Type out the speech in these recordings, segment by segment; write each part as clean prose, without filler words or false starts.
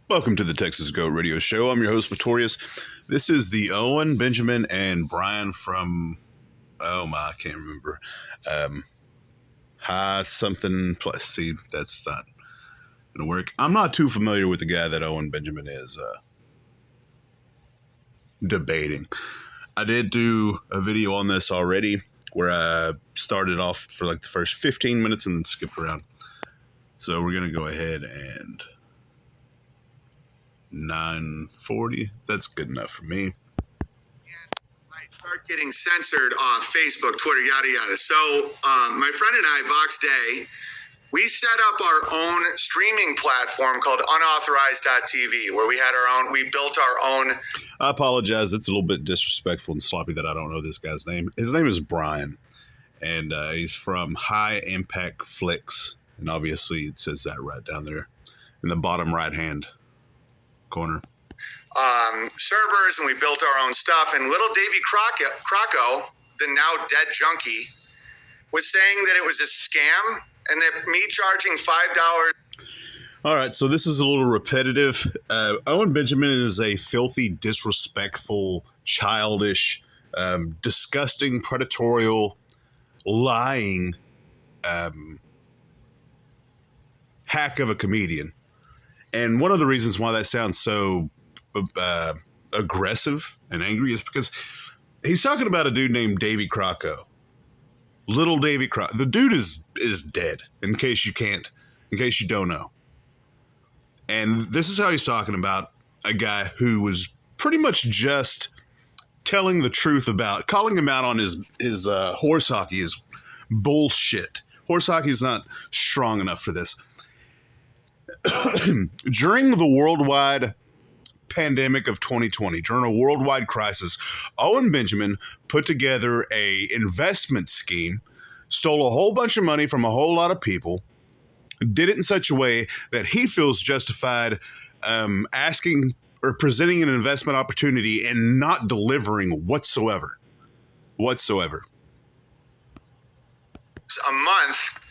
Welcome to the Texas Goat Radio Show. I'm your host, Pretorius. This is the Owen, Benjamin, and Brian from, I can't remember. High something plus. See, that's not going to work. I'm not too familiar with the guy that Owen Benjamin is debating. I did do a video on this already where I started off for like the first 15 minutes and then skipped around. So we're going to go ahead and 9:40. That's good enough for me. I start getting censored off Facebook, Twitter, yada, yada. So my friend and I, Vox Day, we set up our own streaming platform called unauthorized.tv where we built our own. I apologize. It's a little bit disrespectful and sloppy that I don't know this guy's name. His name is Brian, and he's from HighimpactFlix. And obviously it says that right down there in the bottom right-hand corner. Servers, and we built our own stuff. And little Davy Crocco, the now dead junkie, was saying that it was a scam and that me charging $5. All right, so this is a little repetitive. Owen Benjamin is a filthy, disrespectful, childish, disgusting, predatorial, lying hack of a comedian. And one of the reasons why that sounds so aggressive and angry is because he's talking about a dude named Davy Crocco. Little Davy Crocco. The dude is dead, in case you don't know. And this is how he's talking about a guy who was pretty much just telling the truth about, calling him out on his horse hockey is bullshit. Horse hockey is not strong enough for this. During the worldwide pandemic of 2020, during a worldwide crisis, Owen Benjamin put together a investment scheme, stole a whole bunch of money from a whole lot of people, did it in such a way that he feels justified asking or presenting an investment opportunity and not delivering whatsoever. A month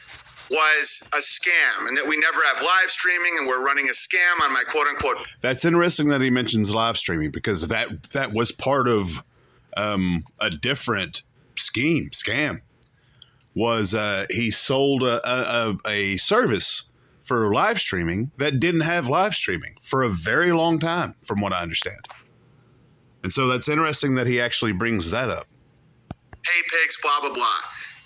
was a scam, and that we never have live streaming, and we're running a scam on my quote-unquote. That's interesting that he mentions live streaming, because that was part of a different scam. Was he sold a service for live streaming that didn't have live streaming for a very long time, from what I understand. And so that's interesting that he actually brings that up. Hey, pigs, blah, blah, blah.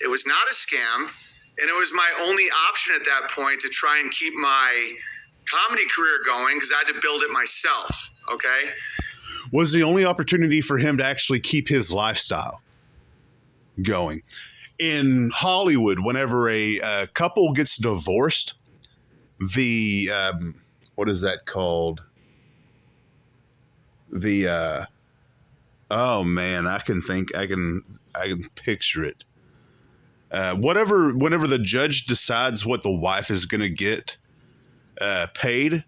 It was not a scam. And it was my only option at that point to try and keep my comedy career going, because I had to build it myself, okay? Was the only opportunity for him to actually keep his lifestyle going. In Hollywood, whenever a couple gets divorced, the, what is that called? The, oh man, I can picture it. Whenever the judge decides what the wife is going to get paid,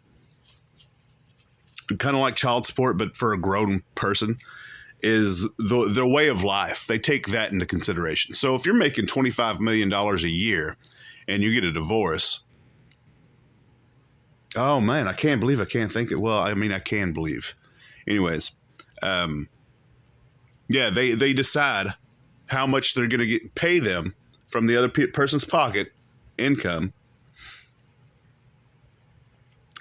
kind of like child support, but for a grown person, is their way of life. They take that into consideration. So if you're making $25 million a year and you get a divorce, oh man, I can't believe I can't think it. Well, I mean, I can believe. Anyways, yeah, they decide how much they're going to pay them from the other person's pocket, income,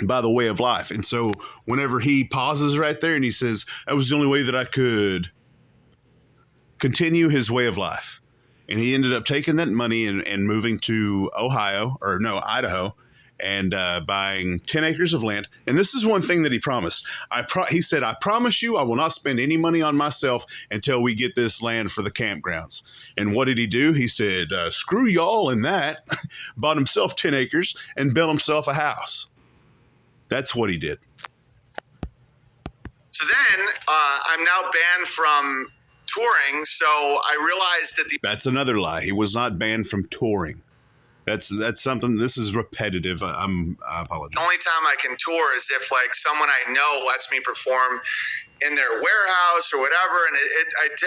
by the way of life. And so whenever he pauses right there and he says, that was the only way that I could continue his way of life. And he ended up taking that money and moving to Idaho, and buying 10 acres of land. And this is one thing that he promised. He said, I promise you I will not spend any money on myself until we get this land for the campgrounds. And what did he do? He said, screw y'all in that. Bought himself 10 acres and built himself a house. That's what he did. So then I'm now banned from touring. So I realized that That's another lie. He was not banned from touring. That's something. This is repetitive. I apologize. The only time I can tour is if like someone I know lets me perform in their warehouse or whatever. And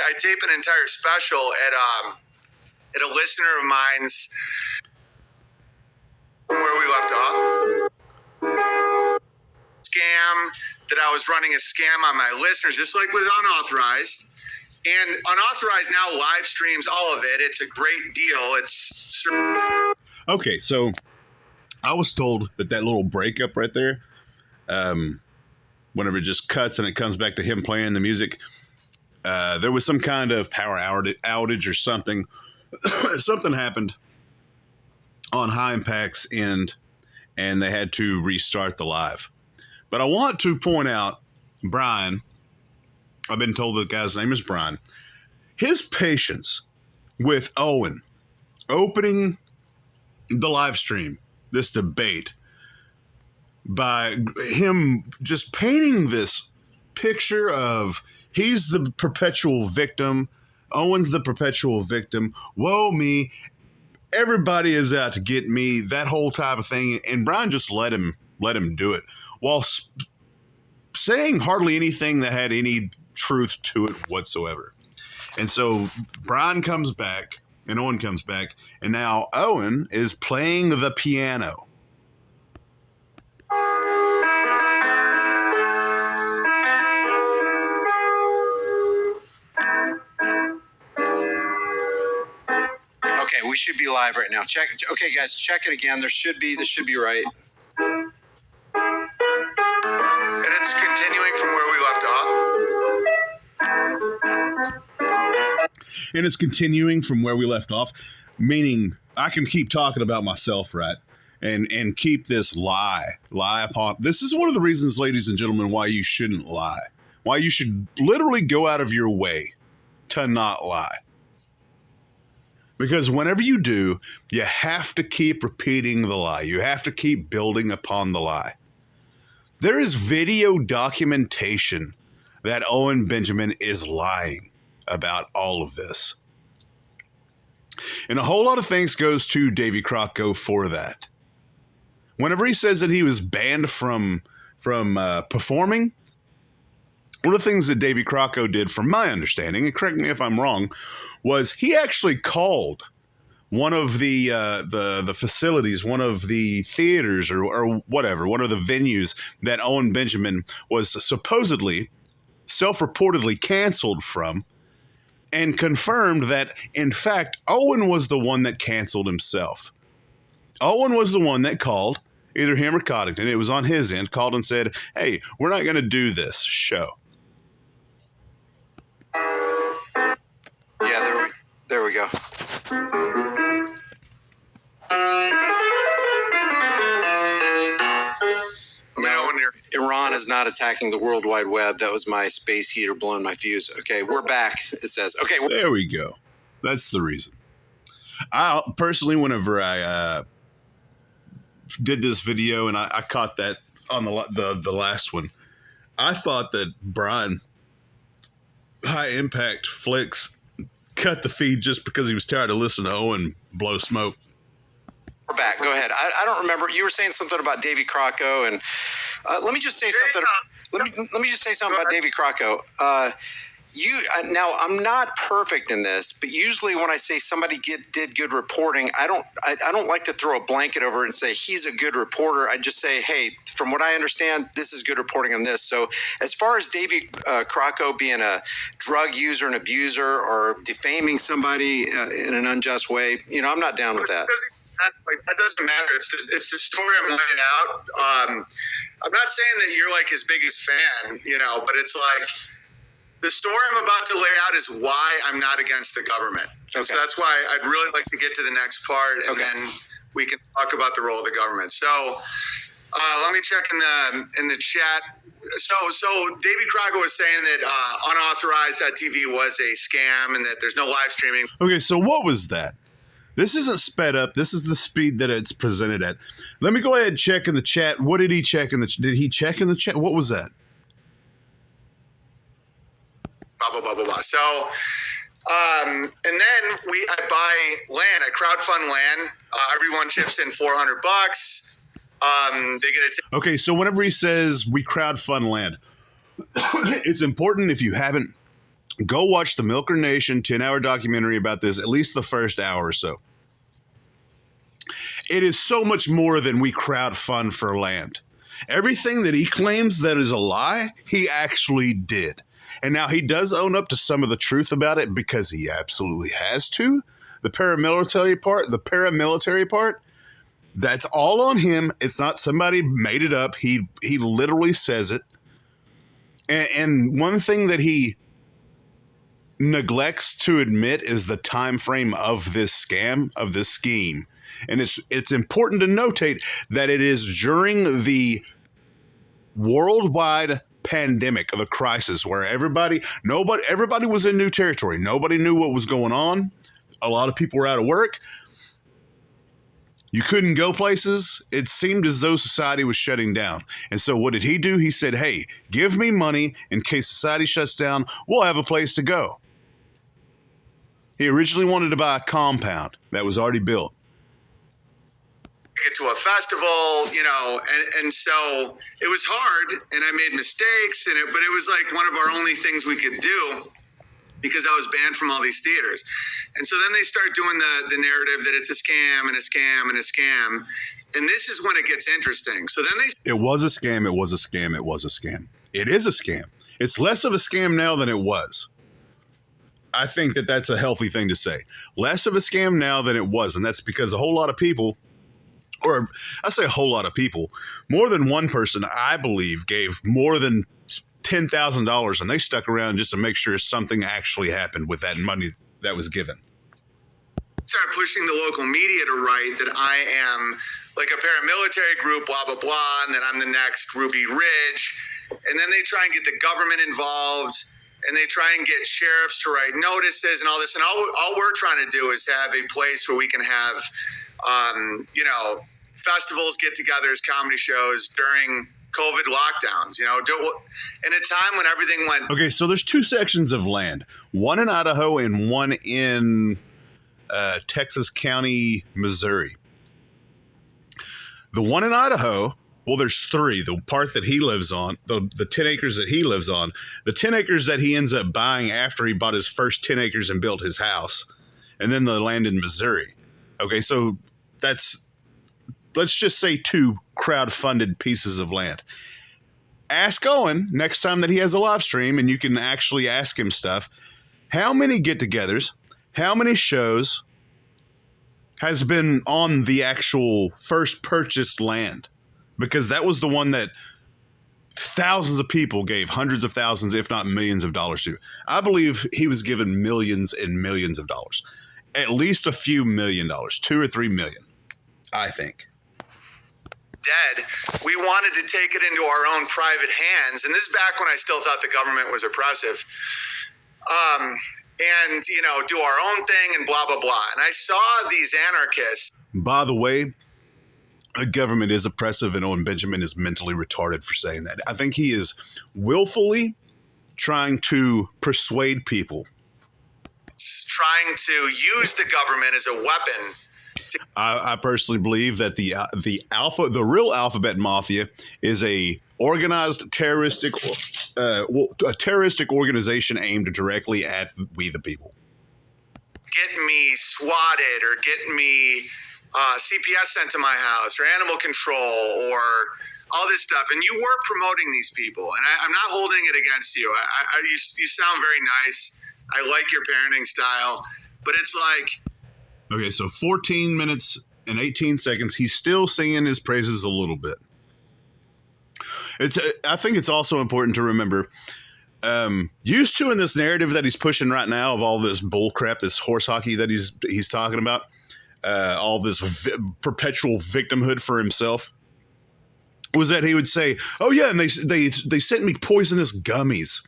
I tape an entire special at a listener of mine's where we left off. Scam. that I was running a scam on my listeners, just like with unauthorized. And unauthorized now live streams all of it. It's a great deal. It's okay. So I was told that little breakup right there, whenever it just cuts and it comes back to him playing the music, there was some kind of power outage or something. Something happened on High Impact's end, and they had to restart the live. But I want to point out Brian. I've been told the guy's name is Brian. His patience with Owen opening the live stream, this debate, by him just painting this picture of he's the perpetual victim, Owen's the perpetual victim, woe me, everybody is out to get me, that whole type of thing. And Brian just let him do it while saying hardly anything that had any truth to it whatsoever. And so Brian comes back and Owen comes back, and now Owen is playing the piano. Okay, we should be live right now. Check. Okay, guys, check it again. This should be right. and it's continuing from where we left off. And it's continuing from where we left off, meaning I can keep talking about myself, right? And keep this lie upon. This is one of the reasons, ladies and gentlemen, why you shouldn't lie. Why you should literally go out of your way to not lie. Because whenever you do, you have to keep repeating the lie. You have to keep building upon the lie. There is video documentation that Owen Benjamin is lying about all of this. And a whole lot of thanks goes to Davy Crocco for that. Whenever he says that he was banned from performing, one of the things that Davy Crocco did, from my understanding, and correct me if I'm wrong, was he actually called one of the facilities, one of the theaters or whatever, one of the venues that Owen Benjamin was supposedly, self-reportedly canceled from, and confirmed that, in fact, Owen was the one that canceled himself. Owen was the one that called, either him or Coddington, it was on his end, called and said, hey, we're not going to do this show. Yeah, there we go. No, Iran is not attacking the World Wide Web. That was my space heater blowing my fuse. Okay, we're back, it says. Okay. There we go. That's the reason. I personally, whenever I did this video and I caught that on the last one, I thought that Brian, HighimpactFlix, cut the feed just because he was tired of listening to Owen blow smoke. We're back. Go ahead. I don't remember. You were saying something about Davy Crocco, and let me just say something. Let me just say something about Davy Crocco. Now, I'm not perfect in this, but usually when I say somebody did good reporting, I don't like to throw a blanket over it and say he's a good reporter. I just say, hey, from what I understand, this is good reporting on this. So as far as Davy Crocco being a drug user and abuser or defaming somebody in an unjust way, I'm not down with that. That doesn't matter. It's the story I'm laying out. I'm not saying that you're like his biggest fan, but it's like, the story I'm about to lay out is why I'm not against the government. Okay. So that's why I'd really like to get to the next part, and then we can talk about the role of the government. So let me check in the chat. So Davy Crocco was saying that unauthorized.tv was a scam and that there's no live streaming. Okay, so what was that? This isn't sped up. This is the speed that it's presented at. Let me go ahead and check in the chat. What did he check in the chat? Did he check in the chat? What was that? Blah, blah, blah, blah, blah. So, and then I buy land. I crowdfund land. Everyone chips in $400. They get it. Okay, so whenever he says we crowdfund land, it's important, if you haven't, go watch the Milker Nation 10-hour documentary about this, at least the first hour or so. It is so much more than we crowdfund for land. Everything that he claims that is a lie, he actually did. And now he does own up to some of the truth about it because he absolutely has to. The paramilitary part, that's all on him. It's not somebody made it up. He literally says it. And one thing that he neglects to admit is the time frame of this scam, of this scheme. And it's important to notate that it is during the worldwide pandemic, the crisis, where everybody was in new territory. Nobody knew what was going on. A lot of people were out of work. You couldn't go places. It seemed as though society was shutting down. And so what did he do? He said, hey, give me money in case society shuts down. We'll have a place to go. He originally wanted to buy a compound that was already built. Get to a festival, and so it was hard, and I made mistakes, but it was like one of our only things we could do because I was banned from all these theaters. And so then they start doing the narrative that it's a scam and a scam and a scam. And this is when it gets interesting. So then it was a scam. It was a scam. It was a scam. It is a scam. It's less of a scam now than it was. I think that that's a healthy thing to say. Less of a scam now than it was. And that's because a whole lot of people, or I say a whole lot of people, more than one person, I believe, gave more than $10,000 and they stuck around just to make sure something actually happened with that money that was given. Start pushing the local media to write that I am like a paramilitary group, blah, blah, blah, and that I'm the next Ruby Ridge. And then they try and get the government involved, and they try and get sheriffs to write notices and all this. And all we're trying to do is have a place where we can have, festivals, get-togethers, comedy shows during COVID lockdowns, in a time when everything went. Okay, so there's two sections of land, one in Idaho and one in Texas County, Missouri. The one in Idaho, well, there's three. The part that he lives on, the 10 acres that he lives on, the 10 acres that he ends up buying after he bought his first 10 acres and built his house, and then the land in Missouri. Okay, so that's, let's just say, two crowd-funded pieces of land. Ask Owen next time that he has a live stream, and you can actually ask him stuff. How many get-togethers, how many shows has been on the actual first purchased land? Because that was the one that thousands of people gave hundreds of thousands, if not millions of dollars to. I believe he was given millions and millions of dollars. At least a few $1 million, 2 or 3 million, I think. Dead, we wanted to take it into our own private hands. And this is back when I still thought the government was oppressive. And, do our own thing and blah, blah, blah. And I saw these anarchists. By the way, the government is oppressive, and Owen Benjamin is mentally retarded for saying that. I think he is willfully trying to persuade people. Trying to use the government as a weapon. I personally believe that the real alphabet mafia is a organized terroristic organization aimed directly at we the people. Get me swatted or get me CPS sent to my house or animal control or all this stuff. And you were promoting these people, and I'm not holding it against you. You sound very nice. I like your parenting style, but it's like. Okay, so 14 minutes and 18 seconds, he's still singing his praises a little bit. I think it's also important to remember, used to in this narrative that he's pushing right now of all this bull crap, this horse hockey that he's talking about, all this perpetual victimhood for himself, was that he would say, oh yeah, and they sent me poisonous gummies,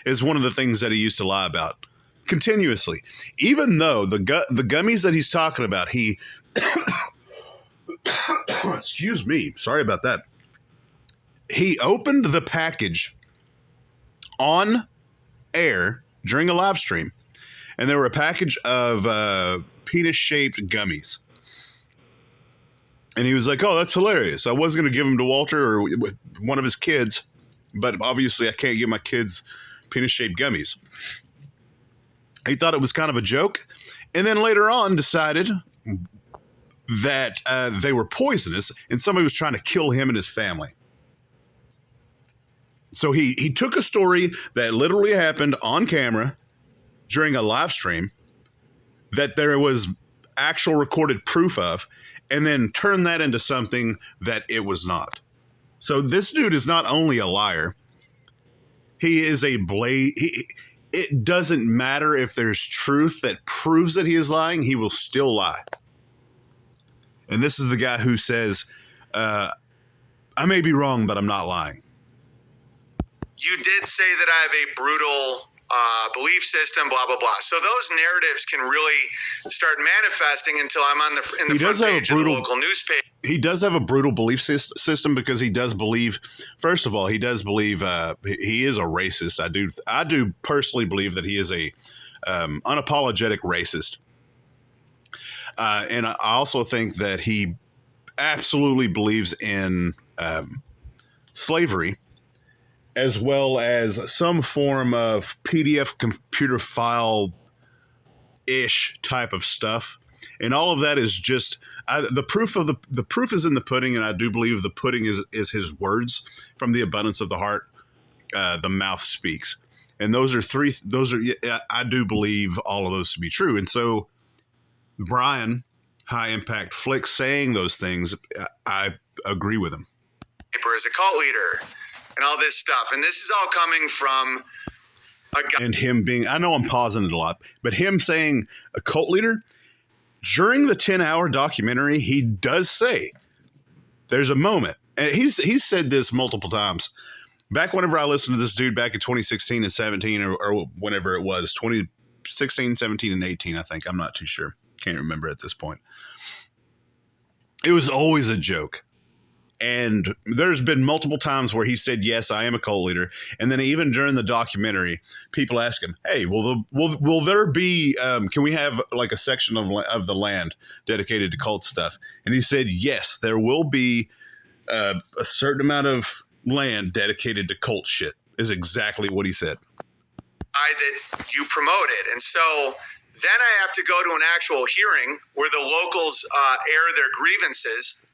is one of the things that he used to lie about. Continuously, even though the gummies that he's talking about, he excuse me, sorry about that. He opened the package on air during a live stream, and there were a package of penis-shaped gummies. And he was like, "Oh, that's hilarious. I was going to give them to Walter or one of his kids, but obviously I can't give my kids penis-shaped gummies." He thought it was kind of a joke, and then later on decided that they were poisonous and somebody was trying to kill him and his family. So he took a story that literally happened on camera during a live stream that there was actual recorded proof of, and then turned that into something that it was not. So this dude is not only a liar, he is a it doesn't matter if there's truth that proves that he is lying, he will still lie. And this is the guy who says, I may be wrong, but I'm not lying. You did say that I have a brutal belief system, blah, blah, blah. So those narratives can really start manifesting until I'm on in the front page of the local newspaper. He does have a brutal belief system because he does believe, first of all, he does believe he is a racist. I do personally believe that he is a unapologetic racist. And I also think that he absolutely believes in slavery, as well as some form of PDF computer file-ish type of stuff. And all of that is just the proof is in the pudding, and I do believe the pudding is his words. From the abundance of the heart, the mouth speaks. And I do believe all of those to be true. And so Brian, HighimpactFlix, saying those things, I agree with him. As a cult leader and all this stuff. And this is all coming from a guy. And him being, I know I'm pausing it a lot, but him saying a cult leader, during the 10-hour documentary, he does say there's a moment, and he's said this multiple times. Back whenever I listened to this dude back in 2016 and 17, or whenever it was, 2016, 17, and 18, I think. I'm not too sure. Can't remember at this point. It was always a joke. And there's been multiple times where he said, yes, I am a cult leader. And then even during the documentary, people ask him, hey, will there be, can we have like a section of the land dedicated to cult stuff? And he said, yes, there will be a certain amount of land dedicated to cult shit, is exactly what he said. That you promoted. And so then I have to go to an actual hearing where the locals air their grievances.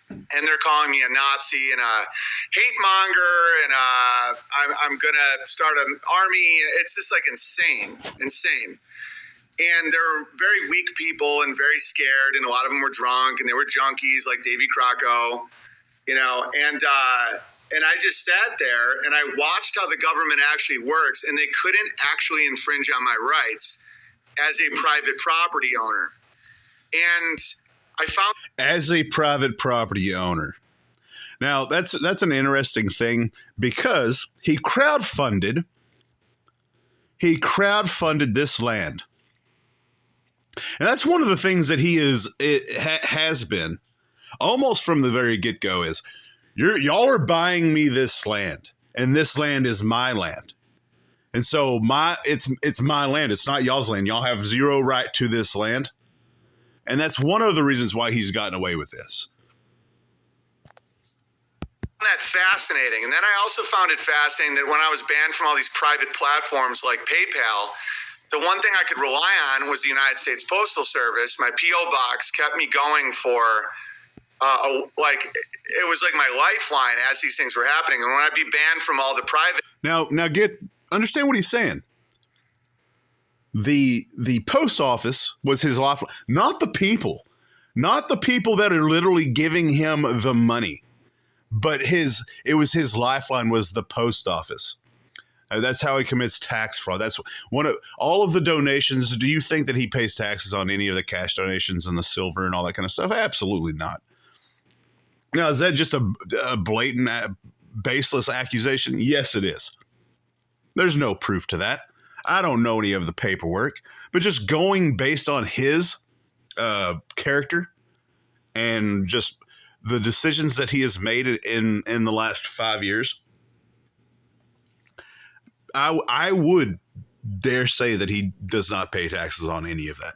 And they're calling me a Nazi and a hate monger, and I'm gonna start an army. It's just like insane. And they're very weak people and very scared, and a lot of them were drunk and they were junkies like Davy Crocco, And I just sat there and I watched how the government actually works, and they couldn't actually infringe on my rights as a private property owner. And I found as a private property owner. Now, that's an interesting thing because he crowdfunded this land. And that's one of the things that has been almost from the very get-go is y'all are buying me this land, and this land is my land. And so it's my land. It's not y'all's land. Y'all have zero right to this land. And that's one of the reasons why he's gotten away with this. That fascinating. And then I also found it fascinating that when I was banned from all these private platforms like PayPal, the one thing I could rely on was the United States Postal Service. My P.O. box kept me going for it was like my lifeline as these things were happening. And when I'd be banned from all the private. Now understand what he's saying. The post office was his lifeline, not the people that are literally giving him the money, but it was his lifeline was the post office. That's how he commits tax fraud. That's one of all of the donations. Do you think that he pays taxes on any of the cash donations and the silver and all that kind of stuff? Absolutely not. Now, is that just a blatant, baseless accusation? Yes, it is. There's no proof to that. I don't know any of the paperwork, but just going based on his character and just the decisions that he has made in the last 5 years, I would dare say that he does not pay taxes on any of that.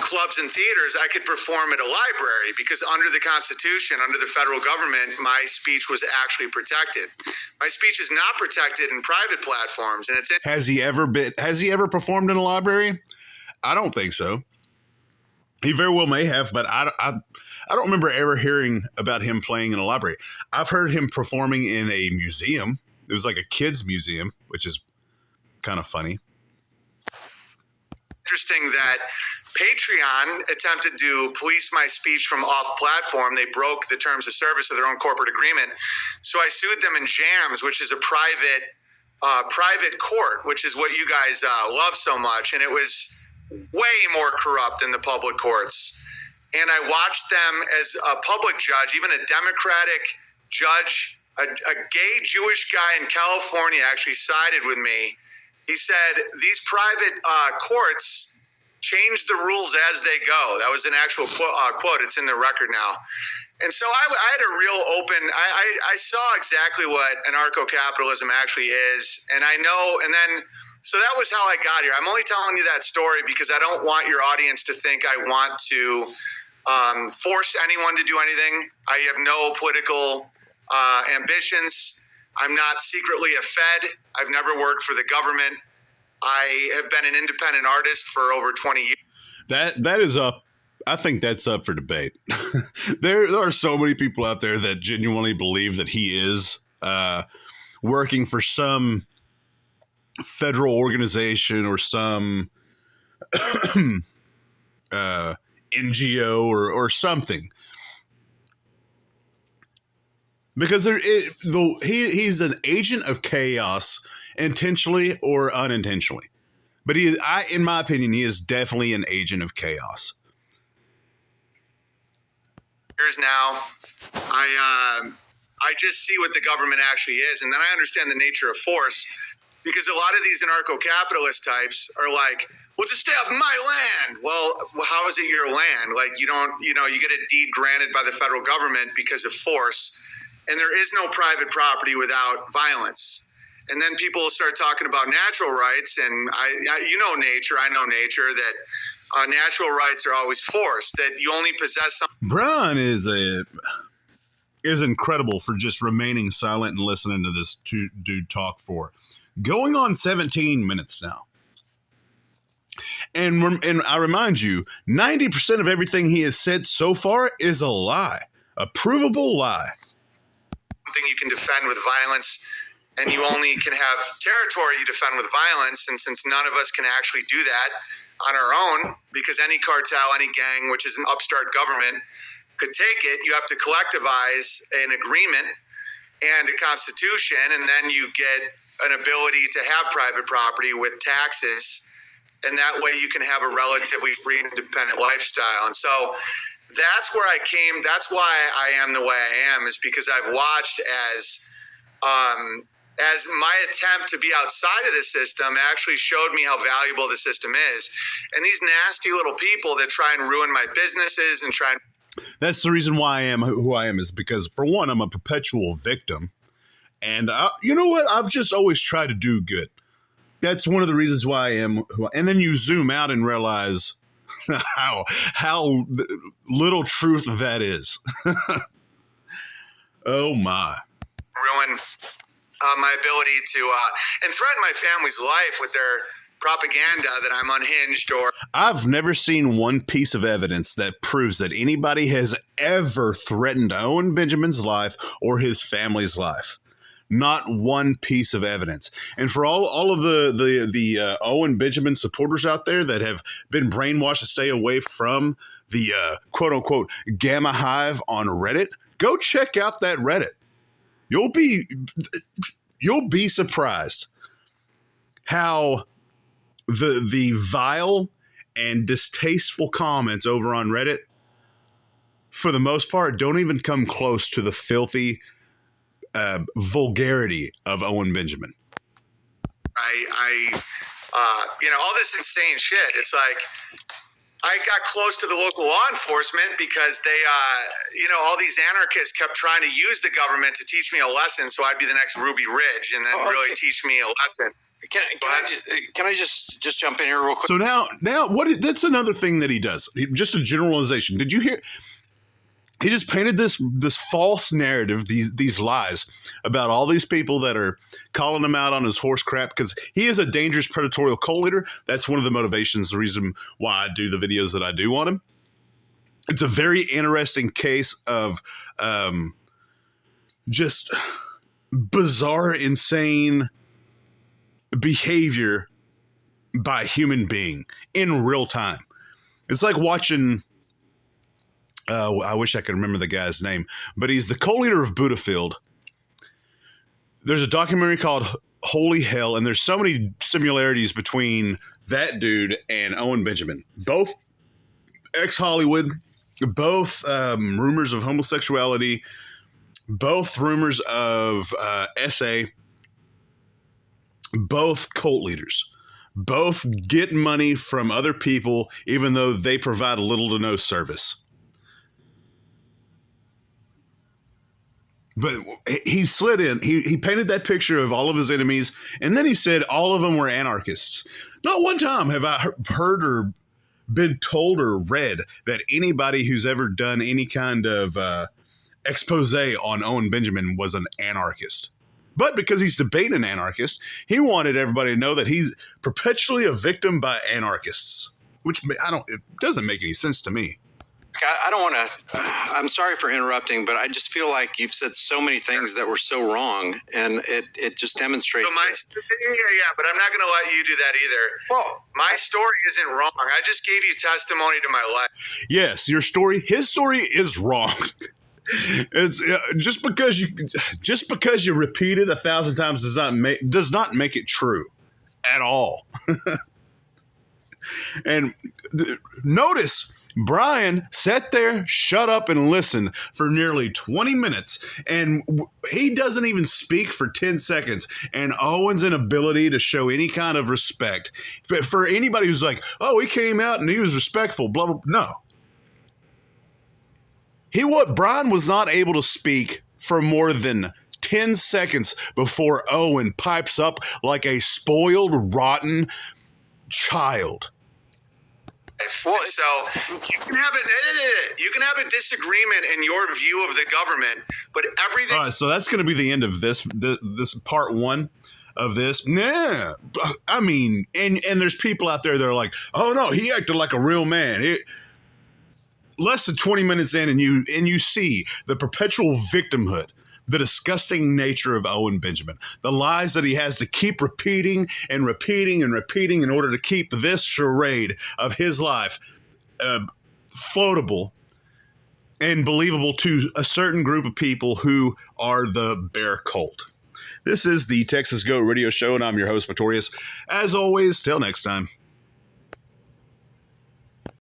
Clubs and theaters, I could perform at a library because under the Constitution, under the federal government, my speech was actually protected. My speech is not protected in private platforms, and Has he ever performed in a library? I don't think so. He very well may have, but I don't remember ever hearing about him playing in a library. I've heard him performing in a museum. It was like a kids museum, which is kind of funny. Interesting that Patreon attempted to police my speech from off platform. They broke the terms of service of their own corporate agreement. So I sued them in Jams, which is a private court, which is what you guys love so much. And it was way more corrupt than the public courts. And I watched them as a public judge, even a Democratic judge, a gay Jewish guy in California actually sided with me. He said these private courts change the rules as they go. That was an actual quote. It's in the record now. And so I had a real open, I saw exactly what anarcho-capitalism actually is. And I know, and then, so that was how I got here. I'm only telling you that story because I don't want your audience to think I want to force anyone to do anything. I have no political ambitions. I'm not secretly a Fed. I've never worked for the government. I have been an independent artist for over 20 years. That is up. I think that's up for debate. There are so many people out there that genuinely believe that he is working for some federal organization or some NGO or something. Because he's an agent of chaos, intentionally or unintentionally. But in my opinion, he is definitely an agent of chaos. Years now, I just see what the government actually is, and then I understand the nature of force, because a lot of these anarcho-capitalist types are like, well, just stay off my land. Well, how is it your land? Like, you get a deed granted by the federal government because of force. And there is no private property without violence. And then people will start talking about natural rights, and I know nature, that natural rights are always forced, that you only possess something. Brian is incredible for just remaining silent and listening to this dude talk for going on 17 minutes now. And I remind you, 90% of everything he has said so far is a lie, a provable lie. Something you can defend with violence, and you only can have territory you defend with violence. And since none of us can actually do that on our own, because any cartel, any gang, which is an upstart government, could take it, you have to collectivize an agreement and a constitution, and then you get an ability to have private property with taxes, and that way you can have a relatively free, independent lifestyle. And so that's where I came. That's why I am the way I am, is because I've watched as my attempt to be outside of the system actually showed me how valuable the system is. And these nasty little people that try and ruin my businesses and try and... That's the reason why I am who I am, is because, for one, I'm a perpetual victim. And you know what? I've just always tried to do good. That's one of the reasons why I am who I am. And then you zoom out and realize how little truth that is. Oh, my. Ruin my ability to and threaten my family's life with their propaganda that I'm unhinged. Or I've never seen one piece of evidence that proves that anybody has ever threatened Owen Benjamin's life or his family's life. Not one piece of evidence. And for all of the Owen Benjamin supporters out there that have been brainwashed to stay away from the quote unquote Gamma Hive on Reddit, go check out that Reddit. You'll be surprised how the vile and distasteful comments over on Reddit, for the most part, don't even come close to the filthy vulgarity of Owen Benjamin. All this insane shit. It's like, I got close to the local law enforcement because they, all these anarchists kept trying to use the government to teach me a lesson, so I'd be the next Ruby Ridge and then really teach me a lesson. Can I just jump in here real quick? So now that's another thing that he does. Just a generalization. Did you hear? He just painted this false narrative, these lies about all these people that are calling him out on his horse crap, because he is a dangerous predatorial cult leader. That's one of the motivations, the reason why I do the videos that I do on him. it's a very interesting case of just bizarre, insane behavior by a human being in real time. It's like watching, I wish I could remember the guy's name, but he's the co-leader of Budafield. There's a documentary called Holy Hell, and there's so many similarities between that dude and Owen Benjamin. Both ex-Hollywood, both rumors of homosexuality, both rumors of SA, both cult leaders, both get money from other people even though they provide little to no service. But he slid in, he painted that picture of all of his enemies, and then he said all of them were anarchists. Not one time have I heard or been told or read that anybody who's ever done any kind of expose on Owen Benjamin was an anarchist. But because he's debating an anarchist, he wanted everybody to know that he's perpetually a victim by anarchists, which it doesn't make any sense to me. I don't want to, I'm sorry for interrupting, but I just feel like you've said so many things that were so wrong, and it just demonstrates. So but I'm not going to let you do that either. Well, my story isn't wrong. I just gave you testimony to my life. Yes, his story is wrong. It's just because you repeat it 1,000 times does not make it true at all. And notice Brian sat there, shut up, and listened for nearly 20 minutes, and he doesn't even speak for 10 seconds. And Owen's inability to show any kind of respect for anybody who's like, oh, he came out and he was respectful, blah, blah. No. Brian was not able to speak for more than 10 seconds before Owen pipes up like a spoiled, rotten child. Well, so you can have a disagreement in your view of the government, but everything. All right, so that's going to be the end of this part one of this. Nah, I mean, and there's people out there that are like, oh no, he acted like a real man. Less than 20 minutes in, and you see the perpetual victimhood, the disgusting nature of Owen Benjamin, the lies that he has to keep repeating and repeating and repeating in order to keep this charade of his life floatable and believable to a certain group of people who are the bear cult. This is the Texas Go Radio Show, and I'm your host, Pretorius. As always, till next time.